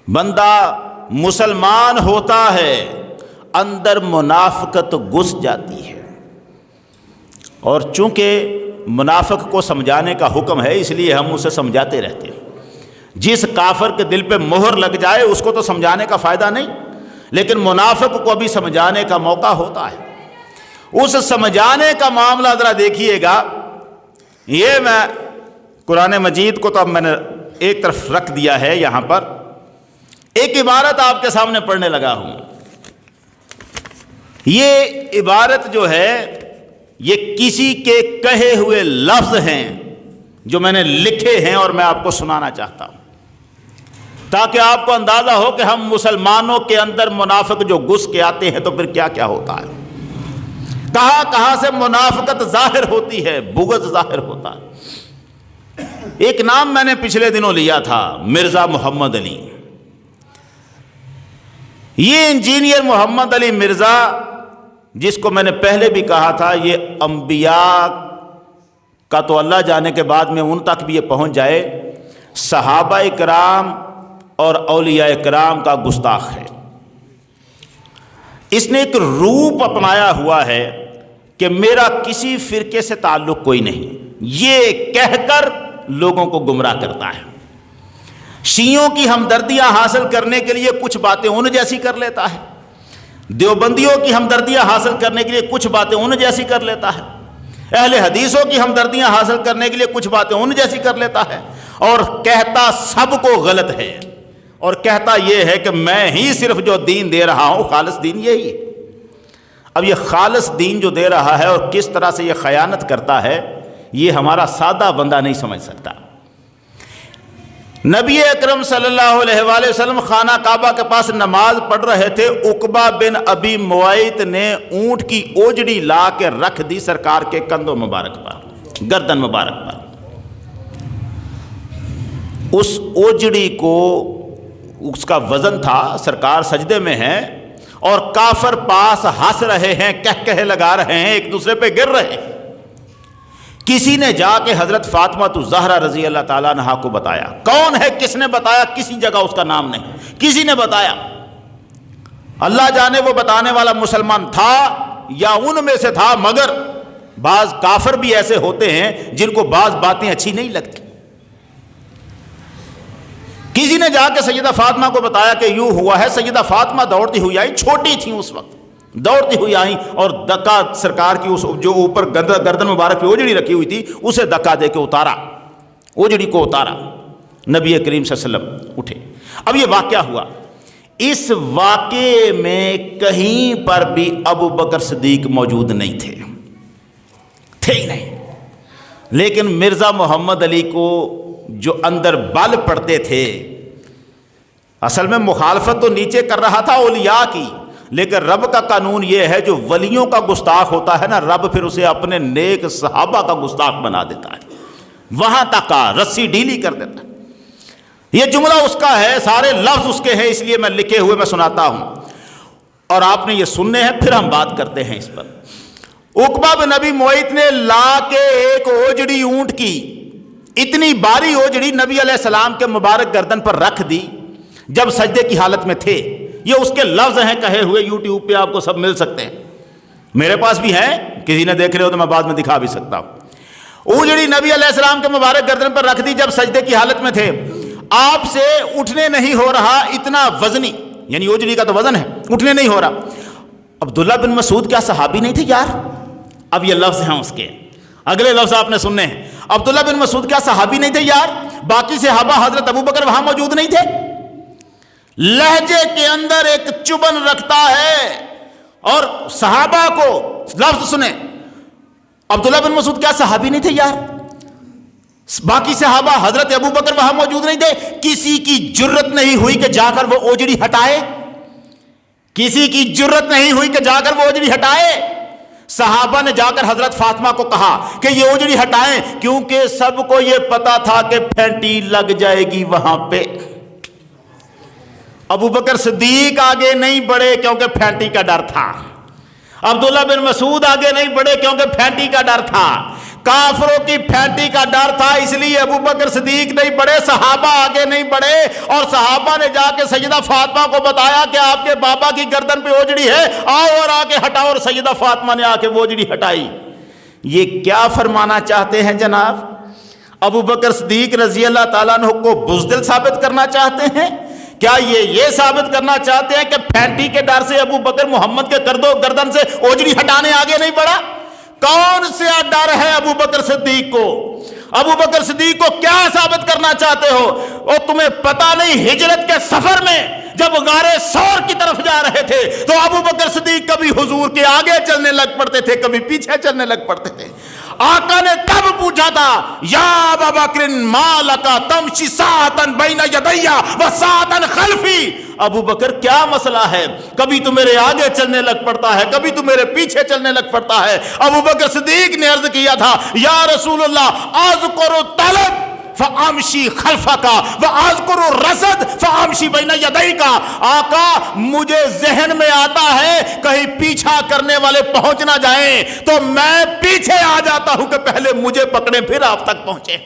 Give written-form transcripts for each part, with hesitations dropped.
بندہ مسلمان ہوتا ہے، اندر منافقت گھس جاتی ہے، اور چونکہ منافق کو سمجھانے کا حکم ہے اس لیے ہم اسے سمجھاتے رہتے ہیں۔ جس کافر کے دل پہ مہر لگ جائے اس کو تو سمجھانے کا فائدہ نہیں، لیکن منافق کو بھی سمجھانے کا موقع ہوتا ہے۔ اس سمجھانے کا معاملہ ذرا دیکھیے گا۔ یہ میں قرآن مجید کو تو اب میں نے ایک طرف رکھ دیا ہے، یہاں پر ایک عبارت آپ کے سامنے پڑھنے لگا ہوں۔ یہ عبارت جو ہے یہ کسی کے کہے ہوئے لفظ ہیں جو میں نے لکھے ہیں اور میں آپ کو سنانا چاہتا ہوں، تاکہ آپ کو اندازہ ہو کہ ہم مسلمانوں کے اندر منافق جو گھس کے آتے ہیں تو پھر کیا کیا ہوتا ہے، کہاں کہاں سے منافقت ظاہر ہوتی ہے، بغض ظاہر ہوتا ہے۔ ایک نام میں نے پچھلے دنوں لیا تھا، مرزا محمد علی۔ یہ انجینئر محمد علی مرزا، جس کو میں نے پہلے بھی کہا تھا یہ انبیاء کا تو اللہ جانے کے بعد میں ان تک بھی یہ پہنچ جائے، صحابہ کرام اور اولیاء کرام کا گستاخ ہے۔ اس نے ایک روپ اپنایا ہوا ہے کہ میرا کسی فرقے سے تعلق کوئی نہیں، یہ کہہ کر لوگوں کو گمراہ کرتا ہے۔ شیعوں کی ہمدردیاں حاصل کرنے کے لیے کچھ باتیں ان جیسی کر لیتا ہے، دیوبندیوں کی ہمدردیاں حاصل کرنے کے لیے کچھ باتیں ان جیسی کر لیتا ہے، اہل حدیثوں کی ہمدردیاں حاصل کرنے کے لیے کچھ باتیں ان جیسی کر لیتا ہے، اور کہتا سب کو غلط ہے، اور کہتا یہ ہے کہ میں ہی صرف جو دین دے رہا ہوں خالص دین یہی ہے۔ اب یہ خالص دین جو دے رہا ہے اور کس طرح سے یہ خیانت کرتا ہے، یہ ہمارا سادہ بندہ نہیں سمجھ سکتا۔ نبی اکرم صلی اللہ علیہ وآلہ وسلم خانہ کعبہ کے پاس نماز پڑھ رہے تھے، عقبہ بن ابی معیط نے اونٹ کی اوجڑی لا کے رکھ دی سرکار کے کندھوں مبارک پر، گردن مبارک پر۔ اس اوجڑی کو، اس کا وزن تھا، سرکار سجدے میں ہیں اور کافر پاس ہنس رہے ہیں، کہکہے لگا رہے ہیں، ایک دوسرے پہ گر رہے ہیں۔ کسی نے جا کے حضرت فاطمہ الزہرا رضی اللہ تعالیٰ عنہا کو بتایا۔ کون ہے، کس نے بتایا؟ کسی جگہ اس کا نام نہیں، کسی نے بتایا۔ اللہ جانے وہ بتانے والا مسلمان تھا یا ان میں سے تھا، مگر بعض کافر بھی ایسے ہوتے ہیں جن کو بعض باتیں اچھی نہیں لگتی۔ کسی نے جا کے سیدہ فاطمہ کو بتایا کہ یوں ہوا ہے۔ سیدہ فاطمہ دوڑتی ہوئی آئی، چھوٹی تھی اس وقت، دوڑتی ہوئی آئیں اور دکا سرکار کی اس جو اوپر گردن مبارک پہ اوجڑی رکھی ہوئی تھی اسے دکا دے کے اتارا، اوجڑی کو اتارا۔ نبی کریم صلی اللہ علیہ وسلم اٹھے۔ اب یہ واقعہ ہوا، اس واقعے میں کہیں پر بھی ابو بکر صدیق موجود نہیں تھے، تھے ہی نہیں۔ لیکن مرزا محمد علی کو جو اندر بل پڑتے تھے، اصل میں مخالفت تو نیچے کر رہا تھا اولیاء کی، لیکن رب کا قانون یہ ہے جو ولیوں کا گستاخ ہوتا ہے نا، رب پھر اسے اپنے نیک صحابہ کا گستاخ بنا دیتا ہے، وہاں تک کا رسی ڈھیلی کر دیتا ہے۔ یہ جملہ اس کا ہے، سارے لفظ اس کے ہیں، اس لیے میں لکھے ہوئے میں سناتا ہوں اور آپ نے یہ سننے ہیں، پھر ہم بات کرتے ہیں اس پر۔ عقبہ بن ابی معیط نے لا کے ایک اوجڑی اونٹ کی، اتنی باری اوجڑی نبی علیہ السلام کے مبارک گردن پر رکھ دی جب سجدے کی حالت میں تھے۔ یہ اس کے لفظ ہیں کہے ہوئے، یوٹیوب پہ آپ کو سب مل سکتے ہیں، میرے پاس بھی ہیں، کسی نے دیکھ رہے ہو تو میں بعد میں دکھا بھی سکتا ہوں۔ اوجڑی نبی علیہ السلام کے مبارک گردن پر رکھ دی جب سجدے کی حالت میں تھے۔ آپ سے اٹھنے نہیں ہو رہا، اتنا وزنی، یعنی اوجڑی کا تو وزن ہے، اٹھنے نہیں ہو رہا۔ عبداللہ بن مسعود کیا صحابی نہیں تھے یار؟ اب یہ لفظ ہیں اس کے، اگلے لفظ آپ نے سننے ہیں۔ عبداللہ بن مسعود کیا صحابی نہیں تھے یار؟ باقی صحابہ حضرت ابو بکر وہاں موجود نہیں تھے؟ لہجے کے اندر ایک چبن رکھتا ہے، اور صحابہ کو لفظ سنیں، عبداللہ بن مسعود کیا صحابی نہیں تھے یار؟ باقی صحابہ حضرت ابو بکر وہاں موجود نہیں تھے؟ کسی کی جرت نہیں ہوئی کہ جا کر وہ اوجڑی ہٹائے، کسی کی جرت نہیں ہوئی کہ جا کر وہ اوجڑی ہٹائے۔ صحابہ نے جا کر حضرت فاطمہ کو کہا کہ یہ اوجڑی ہٹائیں، کیونکہ سب کو یہ پتا تھا کہ پھینٹی لگ جائے گی وہاں پہ۔ ابو بکر صدیق آگے نہیں بڑھے کیونکہ پھینٹی کا ڈر تھا، عبداللہ بن مسعود آگے نہیں بڑھے کیونکہ پھینٹی کا ڈر تھا۔ کافروں کی پھینٹی کا ڈر تھا، اس لیے ابو بکر صدیق نہیں بڑھے، صحابہ آگے نہیں بڑھے، اور صحابہ نے جا کے سیدہ فاطمہ کو بتایا کہ آپ کے بابا کی گردن پہ اوجڑی ہے، آؤ اور آ کے ہٹاؤ، اور سیدہ فاطمہ نے آ کے وہ اوجڑی ہٹائی۔ یہ کیا فرمانا چاہتے ہیں جناب؟ ابو بکر صدیق رضی اللہ تعالیٰ عنہ کو بزدل ثابت کرنا چاہتے ہیں؟ کیا یہ ثابت کرنا چاہتے ہیں کہ پھینٹی کے ڈر سے ابو بکر محمد کے گردن سے اوجڑی ہٹانے آگے نہیں بڑھا؟ کون سا ڈر ہے ابو بکر صدیق کو؟ ابو بکر صدیق کو کیا ثابت کرنا چاہتے ہو؟ اور تمہیں پتہ نہیں ہجرت کے سفر میں جب غار ثور کی طرف جا رہے تھے تو ابو بکر صدیق کبھی حضور کے آگے چلنے لگ پڑتے تھے، کبھی پیچھے چلنے لگ پڑتے تھے۔ آقا نے تب پوچھا تھا، یا ابا بکر ما لکا تمشی ساعتاً بین یدی و ساعتاً خلفی، ابو بکر کیا مسئلہ ہے؟ کبھی تو میرے آگے چلنے لگ پڑتا ہے، کبھی تو میرے پیچھے چلنے لگ پڑتا ہے۔ ابو بکر صدیق نے عرض کیا تھا، یا رسول اللہ اذکر طلب فامشی خلفک واذکر رصد فامشی بین یدیک، آقا مجھے ذہن میں آتا ہے کہیں پیچھا کرنے والے پہنچ نہ جائیں تو میں پیچھے آ جاتا ہوں کہ پہلے مجھے پکڑیں پھر آپ تک پہنچے۔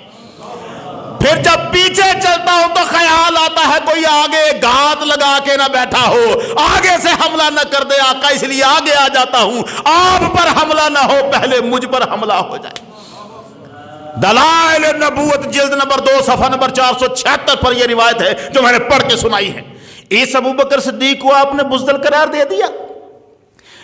پھر جب پیچھے چلتا ہوں تو خیال آتا ہے کوئی آگے گھات لگا کے نہ بیٹھا ہو، آگے سے حملہ نہ کر دے آقا، اس لیے آگے آ جاتا ہوں، آپ پر حملہ نہ ہو، پہلے مجھ پر حملہ ہو جائے۔ دلائل نبوت جلد نمبر 2 صفحہ نمبر 476 پر یہ روایت ہے جو میں نے پڑھ کے سنائی ہے۔ اس ابو بکر صدیق کو آپ نے بزدل قرار دے دیا۔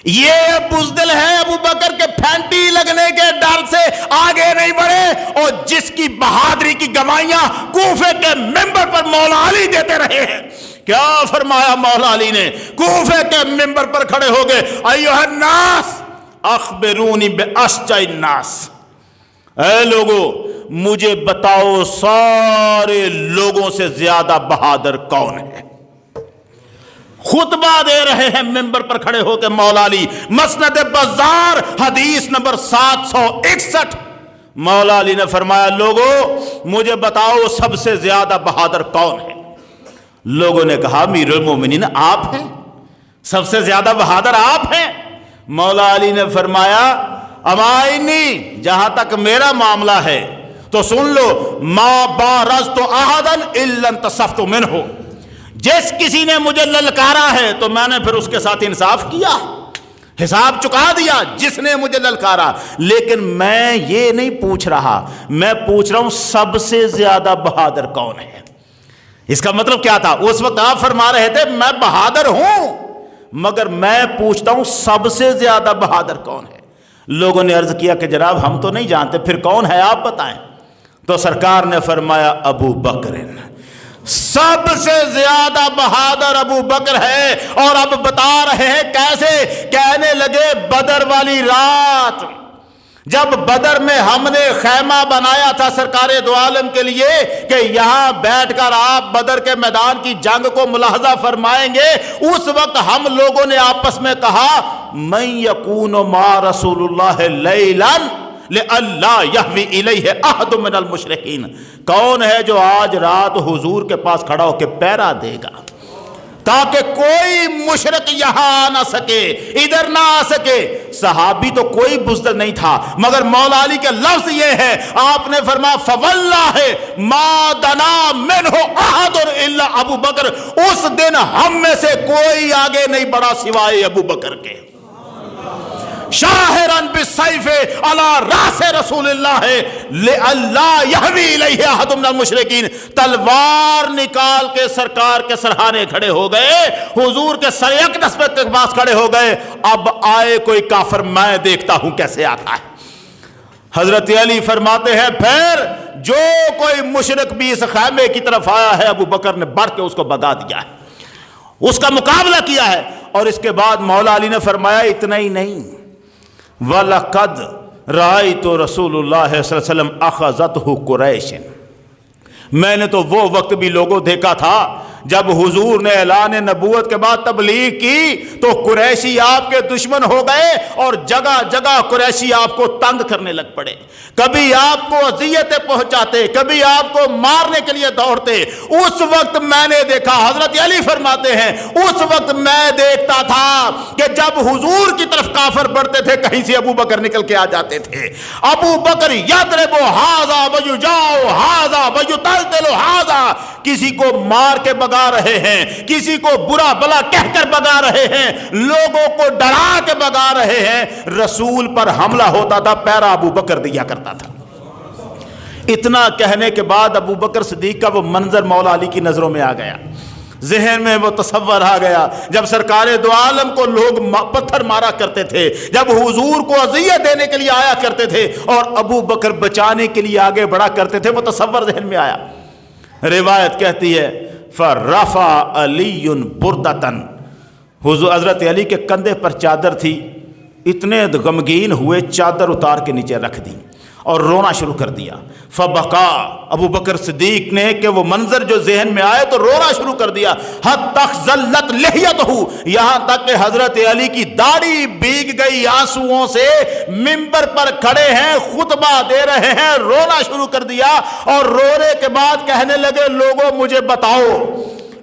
یہ بزدل ہے ابو بکر کے پھینٹی لگنے کے ڈر سے آگے نہیں بڑھے، اور جس کی بہادری کی گواہیاں کوفے کے ممبر پر مولا علی دیتے رہے ہیں۔ کیا فرمایا مولا علی نے؟ کوفے کے ممبر پر کھڑے ہو گئے، ایھا الناس اخبرونی باشجع الناس، اے لوگو مجھے بتاؤ سارے لوگوں سے زیادہ بہادر کون ہے؟ خطبہ دے رہے ہیں ممبر پر کھڑے ہو کے مولا علی، مسند بزار حدیث نمبر 761۔ مولا علی نے فرمایا، لوگو مجھے بتاؤ سب سے زیادہ بہادر کون ہے؟ لوگوں نے کہا، امیر المومنین آپ ہیں، سب سے زیادہ بہادر آپ ہیں۔ مولا علی نے فرمایا، امائنی، جہاں تک میرا معاملہ ہے تو سن لو، ما بارزت احدا الا انتصفت منہ، جس کسی نے مجھے للکارا ہے تو میں نے پھر اس کے ساتھ انصاف کیا، حساب چکا دیا جس نے مجھے للکارا۔ لیکن میں یہ نہیں پوچھ رہا، میں پوچھ رہا ہوں سب سے زیادہ بہادر کون ہے۔ اس کا مطلب کیا تھا؟ اس وقت آپ فرما رہے تھے میں بہادر ہوں، مگر میں پوچھتا ہوں سب سے زیادہ بہادر کون ہے۔ لوگوں نے عرض کیا کہ جناب ہم تو نہیں جانتے، پھر کون ہے آپ بتائیں۔ تو سرکار نے فرمایا، ابو بکر، سب سے زیادہ بہادر ابو بکر ہے۔ اور اب بتا رہے ہیں کیسے؟ کہنے لگے بدر والی رات جب بدر میں ہم نے خیمہ بنایا تھا سرکار دو عالم کے لیے کہ یہاں بیٹھ کر آپ بدر کے میدان کی جنگ کو ملاحظہ فرمائیں گے، اس وقت ہم لوگوں نے آپس میں کہا، من یکون مع رسول اللہ لیلا لئلا یہوی الیہ احد من المشرکین، کون ہے جو آج رات حضور کے پاس کھڑا ہو کے پہرا دے گا تاکہ کوئی مشرک یہاں آ نہ سکے، ادھر نہ آ سکے۔ صحابی تو کوئی بزدل نہیں تھا، مگر مولا علی کے لفظ یہ ہے، آپ نے فرمایا فواللہ ما دنا منہ احد الا ابو بکر، اس دن ہم میں سے کوئی آگے نہیں بڑھا سوائے ابو بکر کے۔ شاہرن بالسیف علی راس رسول اللہ لئلا یہوی الیہ احد من المشرکین، تلوار نکال کے سرکار کے سرہانے کھڑے ہو گئے، حضور کے سر اقدس کے پاس کھڑے ہو گئے، اب آئے کوئی کافر میں دیکھتا ہوں کیسے آتا ہے۔ حضرت علی فرماتے ہیں پھر جو کوئی مشرک بھی اس خیمے کی طرف آیا ہے ابو بکر نے بڑھ کے اس کو بگا دیا ہے، اس کا مقابلہ کیا ہے۔ اور اس کے بعد مولا علی نے فرمایا اتنا ہی نہیں، وَلَقَدْ رَأَيْتُ رسول اللہ صلی اللہ علیہ وسلم أَخَذَتْهُ قُرَيْشٍ، میں نے تو وہ وقت بھی لوگوں دیکھا تھا جب حضور نے اعلان نبوت کے بعد تبلیغ کی تو قریشی آپ کے دشمن ہو گئے اور جگہ جگہ قریشی آپ کو تنگ کرنے لگ پڑے. کبھی آپ کو اذیتیں پہنچاتے, کبھی آپ کو مارنے کے لیے دوڑتے. اس وقت میں نے دیکھا, حضرت علی فرماتے ہیں, اس وقت میں دیکھتا تھا کہ جب حضور کی طرف کافر بڑھتے تھے کہیں سے ابو بکر نکل کے آ جاتے تھے. ابو بکر یضرب ھذا ویجاء ھذا ویطلطل ھذا, کسی کو مار کے بگا رہے ہیں, کسی کو برا بلا کہہ کر بگا رہے ہیں, لوگوں کو ڈرا کے بگا رہے ہیں. رسول پر حملہ ہوتا تھا, پہرا ابو بکر دیا کرتا تھا. اتنا کہنے کے بعد ابو بکر صدیق کا وہ منظر مولا علی کی نظروں میں آ گیا, ذہن میں وہ تصور آ گیا جب سرکار دو عالم کو لوگ پتھر مارا کرتے تھے, جب حضور کو اذیت دینے کے لیے آیا کرتے تھے اور ابو بکر بچانے کے لیے آگے بڑھا کرتے تھے, وہ تصور ذہن میں آیا. روایت کہتی ہے فرفع علی بردتن, حضور حضرت علی کے کندھے پر چادر تھی, اتنے غمگین ہوئے چادر اتار کے نیچے رکھ دی اور رونا شروع کر دیا. فبقا, ابو بکر صدیق نے کہ وہ منظر جو ذہن میں آئے تو رونا شروع کر دیا. حتی ذلت لحیتہ, یہاں تک کہ حضرت علی کی داڑھی بھیگ گئی آنسوؤں سے, منبر پر کھڑے ہیں, خطبہ دے رہے ہیں, رونا شروع کر دیا. اور رونے کے بعد کہنے لگے لوگوں مجھے بتاؤ,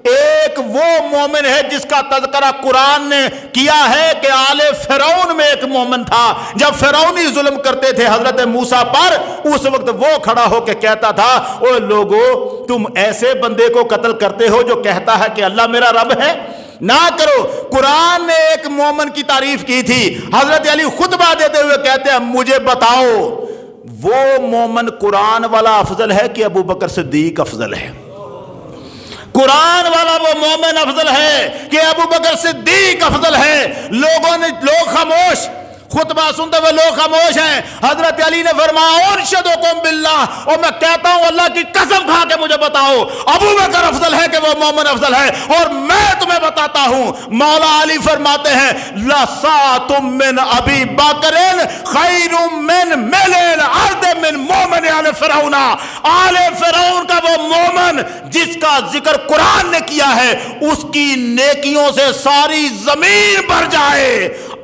ایک وہ مومن ہے جس کا تذکرہ قرآن نے کیا ہے کہ آل فرعون میں ایک مومن تھا, جب فرعونی ظلم کرتے تھے حضرت موسیٰ پر, اس وقت وہ کھڑا ہو کے کہتا تھا اوہ لوگو تم ایسے بندے کو قتل کرتے ہو جو کہتا ہے کہ اللہ میرا رب ہے, نہ کرو. قرآن نے ایک مومن کی تعریف کی تھی. حضرت علی خطبہ دیتے ہوئے کہتے ہیں مجھے بتاؤ وہ مومن قرآن والا افضل ہے کہ ابو بکر صدیق افضل ہے؟ قرآن والا وہ مومن افضل ہے کہ ابو بکر صدیق افضل ہے؟ لوگ خاموش, خطبہ سنتے ہوئے لوگ خاموش ہیں. حضرت علی نے فرمایا انشدکم باللہ, اور میں کہتا ہوں اللہ کی قسم کھا کے مجھے بتاؤ ابو بکر افضل ہے کہ وہ مومن افضل ہے؟ اور میں تمہیں بتاتا ہوں. مولا علی فرماتے ہیں لساۃ من ابی بکر خیر من ملء الارض من مومن آل فرعون. آل فرعون کا وہ مومن جس کا ذکر قرآن نے کیا ہے, اس کی نیکیوں سے ساری زمین بھر جائے,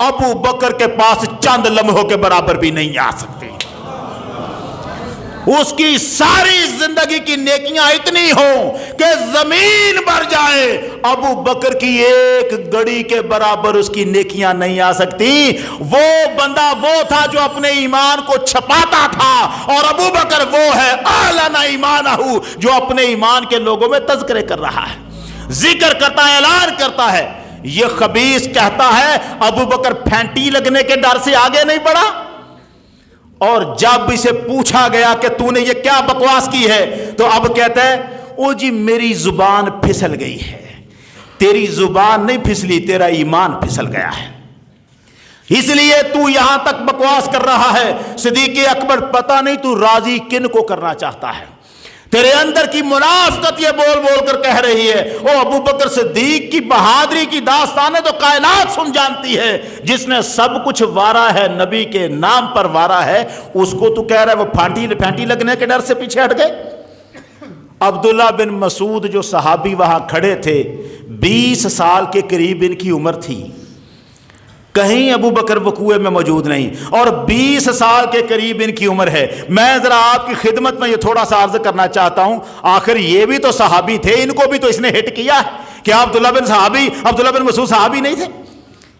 ابو بکر کے پاس چند لمحوں کے برابر بھی نہیں آ سکتی. اس کی ساری زندگی کی نیکیاں اتنی ہوں کہ زمین بھر جائے, ابو بکر کی ایک گھڑی کے برابر اس کی نیکیاں نہیں آ سکتی. وہ بندہ وہ تھا جو اپنے ایمان کو چھپاتا تھا, اور ابو بکر وہ ہے اعلن ایمانہ جو اپنے ایمان کے لوگوں میں تذکرے کر رہا ہے, ذکر کرتا ہے, اعلان کرتا ہے. یہ خبیث کہتا ہے ابو بکر پھینٹی لگنے کے ڈر سے آگے نہیں بڑھا, اور جب اسے پوچھا گیا کہ تو نے یہ کیا بکواس کی ہے تو اب کہتا ہے او جی میری زبان پھسل گئی ہے. تیری زبان نہیں پھسلی, تیرا ایمان پھسل گیا ہے, اس لیے تو یہاں تک بکواس کر رہا ہے. صدیق اکبر پتہ نہیں تو راضی کن کو کرنا چاہتا ہے, تیرے اندر کی منافقت یہ بول بول کر کہہ رہی ہے. او ابو بکر صدیق کی بہادری کی داستانیں تو کائنات سن جانتی ہے. جس نے سب کچھ وارا ہے, نبی کے نام پر وارا ہے, اس کو تو کہہ رہا ہے وہ پھانٹی لگنے کے ڈر سے پیچھے ہٹ گئے. عبداللہ بن مسعود جو صحابی وہاں کھڑے تھے, 20 سال کے قریب ان کی عمر تھی, کہیں ابو بکر وقوع میں موجود نہیں, اور 20 سال کے قریب ان کی عمر ہے. میں ذرا آپ کی خدمت میں یہ تھوڑا سا عرض کرنا چاہتا ہوں, آخر یہ بھی تو صحابی تھے, ان کو بھی تو اس نے ہٹ کیا ہے. کیا عبداللہ بن مسعود صحابی نہیں تھے؟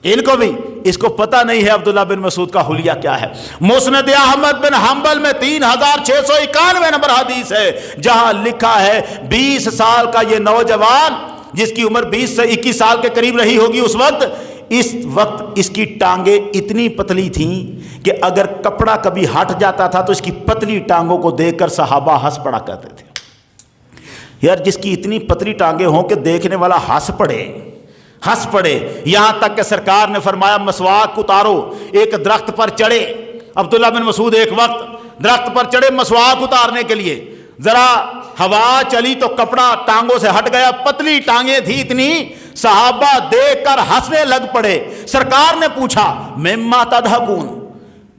ان کو بھی اس کو پتہ نہیں ہے عبداللہ بن مسعود کا حلیہ کیا ہے. مسند احمد بن حنبل میں 3691 نمبر حدیث ہے, جہاں لکھا ہے 20 سال کا یہ نوجوان جس کی عمر 20 سے 21 سال کے قریب رہی ہوگی اس وقت اس کی ٹانگیں اتنی پتلی تھیں کہ اگر کپڑا کبھی ہٹ جاتا تھا تو اس کی پتلی ٹانگوں کو دیکھ کر صحابہ ہنس پڑا کرتے تھے. یار جس کی اتنی پتلی ٹانگیں ہوں کہ دیکھنے والا ہنس پڑے. یہاں تک کہ سرکار نے فرمایا مسواک اتارو, ایک درخت پر چڑھے. عبداللہ بن مسعود ایک وقت درخت پر چڑھے مسواک اتارنے کے لیے, ذرا ہوا چلی تو کپڑا ٹانگوں سے ہٹ گیا, پتلی ٹانگیں تھی اتنی, صحابہ دیکھ کر ہنسنے لگ پڑے. سرکار نے پوچھا مما تضحکون,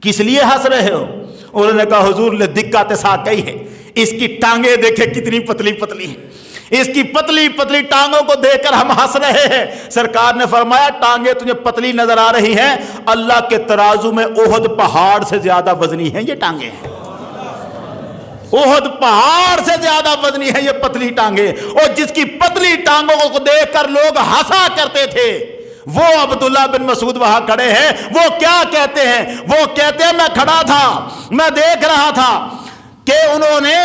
کس لیے ہنس رہے ہو؟ انہوں نے کہا حضور نے دقت ساقی ہے, اس کی ٹانگیں دیکھے کتنی پتلی ہیں, اس کی پتلی پتلی ٹانگوں کو دیکھ کر ہم ہنس رہے ہیں۔ سرکار نے فرمایا ٹانگیں تجھے پتلی نظر آ رہی ہیں، اللہ کے ترازو میں احد پہاڑ سے زیادہ وزنی ہیں یہ ٹانگیں ہیں، احد پہاڑ سے زیادہ وزنی ہے یہ پتلی ٹانگیں۔ اور جس کی پتلی ٹانگوں کو دیکھ کر لوگ ہنسا کرتے تھے، وہ عبداللہ بن مسعود وہاں کھڑے ہیں، وہ کیا کہتے ہیں؟ وہ کہتے ہیں میں کھڑا تھا، میں دیکھ رہا تھا کہ انہوں نے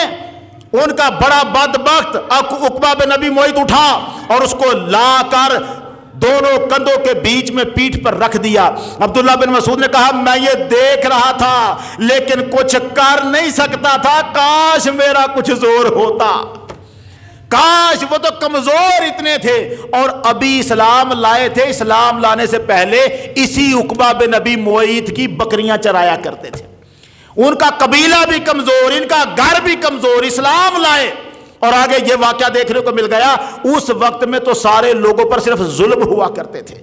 ان کا بڑا بدبخت عقبہ بن ابی معیط اٹھا اور اس کو لا کر دونوں کندھوں کے بیچ میں پیٹھ پر رکھ دیا۔ عبداللہ بن مسعود نے کہا میں یہ دیکھ رہا تھا لیکن کچھ کر نہیں سکتا تھا، کاش میرا کچھ زور ہوتا، کاش، وہ تو کمزور اتنے تھے اور ابھی اسلام لائے تھے، اسلام لانے سے پہلے اسی عقبہ بن ابی معیط کی بکریاں چرایا کرتے تھے، ان کا قبیلہ بھی کمزور، ان کا گھر بھی کمزور، اسلام لائے اور آگے یہ واقعہ دیکھنے کو مل گیا۔ اس وقت میں تو سارے لوگوں پر صرف ظلم ہوا کرتے تھے،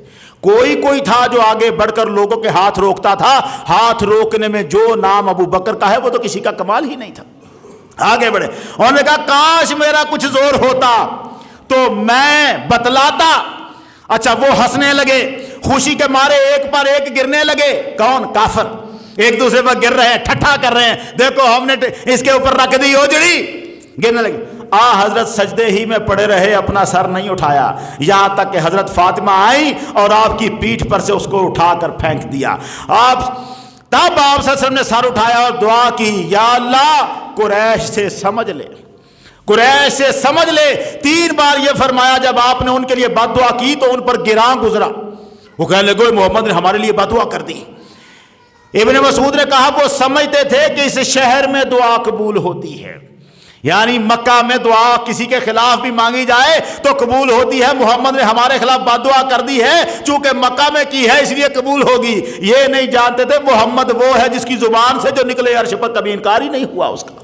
کوئی تھا جو آگے بڑھ کر لوگوں کے ہاتھ روکتا تھا، ہاتھ روکنے میں جو نام ابو بکر کا ہے وہ تو کسی کا کمال ہی نہیں تھا۔ آگے بڑھے، انہوں نے کہا کاش میرا کچھ زور ہوتا تو میں بتلاتا۔ اچھا، وہ ہنسنے لگے، خوشی کے مارے ایک پر ایک گرنے لگے۔ کون؟ کافر، ایک دوسرے پر گر رہے ہیں، ٹھٹھا کر رہے ہیں، دیکھو ہم نے اس کے اوپر رکھ دی اوجڑی، گرنے لگے۔ حضرت سجدے ہی میں پڑے رہے، اپنا سر نہیں اٹھایا، یہاں تک کہ حضرت فاطمہ آئی اور آپ کی پیٹھ پر سے اس کو اٹھا کر پھینک دیا۔ تب آپ صلی اللہ علیہ وسلم نے سر اٹھایا اور دعا کی، یا اللہ قریش سے سمجھ لے، قریش سے سمجھ لے۔ 3 بار یہ فرمایا۔ جب آپ نے ان کے لیے بد دعا کی تو ان پر گراں گزرا، وہ کہنے لگے محمد نے ہمارے لیے بد دعا کر دی۔ ابن مسعود نے کہا وہ سمجھتے تھے کہ اس شہر میں دعا قبول ہوتی ہے، یعنی مکہ میں دعا کسی کے خلاف بھی مانگی جائے تو قبول ہوتی ہے، محمد نے ہمارے خلاف بد دعا کر دی ہے، چونکہ مکہ میں کی ہے اس لیے قبول ہوگی۔ یہ نہیں جانتے تھے محمد وہ ہے جس کی زبان سے جو نکلے عرش پر کبھی انکار ہی نہیں ہوا، اس کا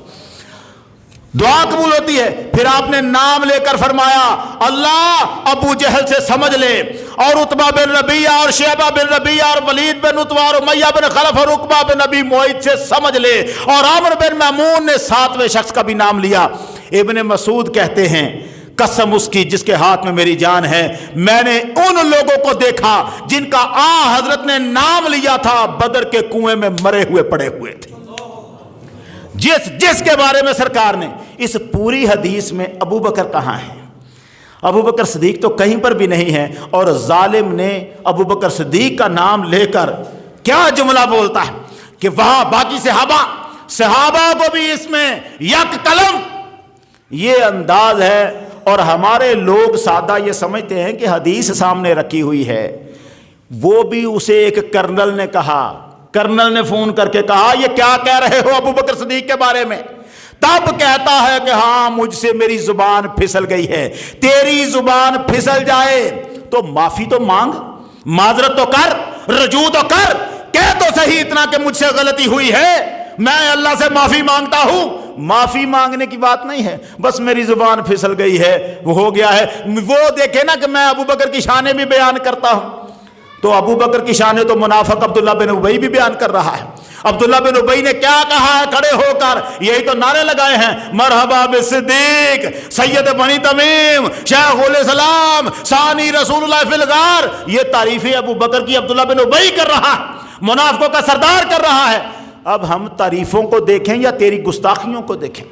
دعا قبول ہوتی ہے۔ پھر آپ نے نام لے کر فرمایا اللہ ابو جہل سے سمجھ لے، اور عتبہ بن ربیعہ اور شیبہ بن ربیعہ اور ولید بن عتبہ اور امیہ بن خلف اور عقبہ بن ابی معیط سے سمجھ لے، اور عامر بن میمون نے 7ویں شخص کا بھی نام لیا۔ ابن مسعود کہتے ہیں قسم اس کی جس کے ہاتھ میں میری جان ہے، میں نے ان لوگوں کو دیکھا جن کا حضرت نے نام لیا تھا بدر کے کنویں میں مرے ہوئے پڑے ہوئے تھے، جس کے بارے میں سرکار نے اس پوری حدیث میں ابو بکر کہاں ہے؟ ابو بکر صدیق تو کہیں پر بھی نہیں ہے، اور ظالم نے ابو بکر صدیق کا نام لے کر کیا جملہ بولتا ہے کہ وہاں باقی صحابہ کو بھی اس میں یک قلم، یہ انداز ہے۔ اور ہمارے لوگ سادہ یہ سمجھتے ہیں کہ حدیث سامنے رکھی ہوئی ہے، وہ بھی اسے ایک کرنل نے کہا، کرنل نے فون کر کے کہا یہ کیا کہہ رہے ہو ابو بکر صدیق کے بارے میں؟ تب کہتا ہے کہ ہاں مجھ سے میری زبان پھسل گئی ہے۔ تیری زبان پھسل جائے تو معافی تو مانگ، معذرت تو کر، رجوع تو کر، کہہ تو صحیح اتنا کہ مجھ سے غلطی ہوئی ہے، میں اللہ سے معافی مانگتا ہوں۔ معافی مانگنے کی بات نہیں ہے، بس میری زبان پھسل گئی ہے، وہ ہو گیا ہے۔ وہ دیکھے نا کہ میں ابو بکر کی شانیں بھی بیان کرتا ہوں، تو ابو بکر کی شانیں تو منافق عبداللہ بن ابی بھی بیان کر رہا ہے۔ عبداللہ بن ابی نے کیا کہا ہے کھڑے ہو کر؟ یہی تو نعرے لگائے ہیں، مرحبا بالصدیق سید بنی تمیم شیخ الاسلام ثانی رسول اللہ فی الغار۔ یہ تعریفیں ابو بکر کی عبداللہ بن ابی کر رہا ہے، منافقوں کا سردار کر رہا ہے۔ اب ہم تعریفوں کو دیکھیں یا تیری گستاخیوں کو دیکھیں؟